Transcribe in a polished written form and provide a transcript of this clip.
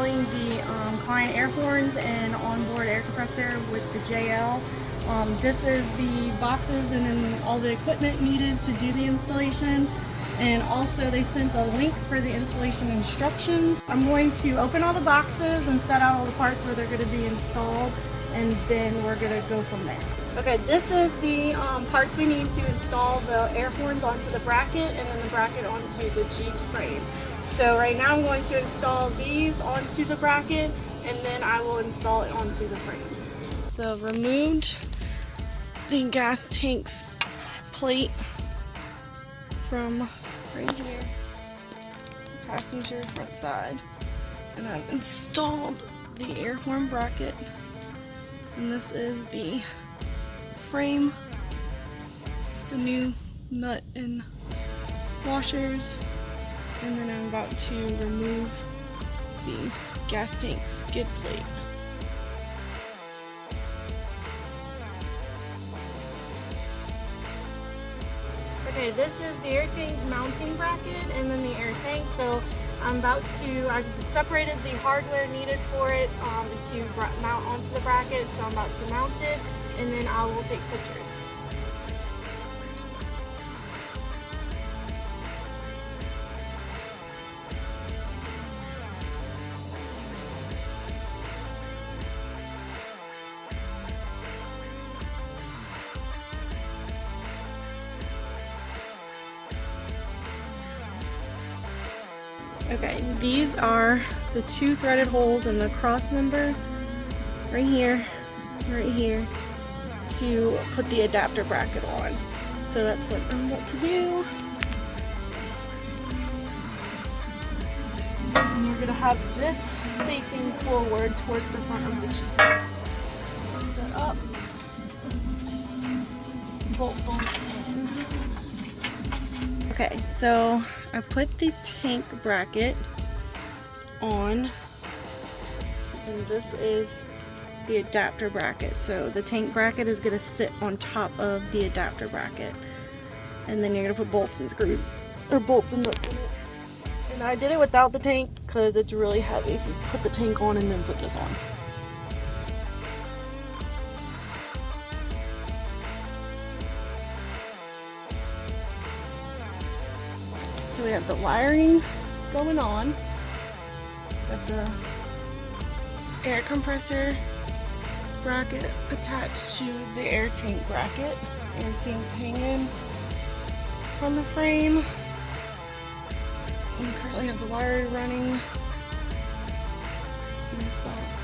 installing the Kleinn air horns and onboard air compressor with the JL. This is the boxes and then all the equipment needed to do the installation. And also they sent a link for the installation instructions. I'm going to open all the boxes and set out all the parts where they're going to be installed, and then we're going to go from there. Okay, this is the parts we need to install the air horns onto the bracket and then the bracket onto the Jeep frame. So right now I'm going to install these onto the bracket and then I will install it onto the frame. So I've removed the gas tank's plate from right here, passenger front side, and I've installed the air horn bracket, and this is the frame, the new nut and washers, and then I'm about to remove these gas tank skid plate. Okay, this is the air tank mounting bracket and then the air tank. So I separated the hardware needed for it to mount onto the bracket. So I'm about to mount it and then I will take pictures. Okay, these are the two threaded holes in the cross member right here to put the adapter bracket on. So that's what I'm about to do. And you're gonna have this facing forward towards the front of the Jeep. Put that up. Bolt those in. Okay, so I put the tank bracket on, and this is the adapter bracket. So the tank bracket is going to sit on top of the adapter bracket, and then you're going to put bolts and screws, or bolts and nuts in it. And I did it without the tank because it's really heavy if you put the tank on and then put this on. So we have the wiring going on. Got the air compressor bracket attached to the air tank bracket. Air tank's hanging from the frame. We currently have the wire running in this box.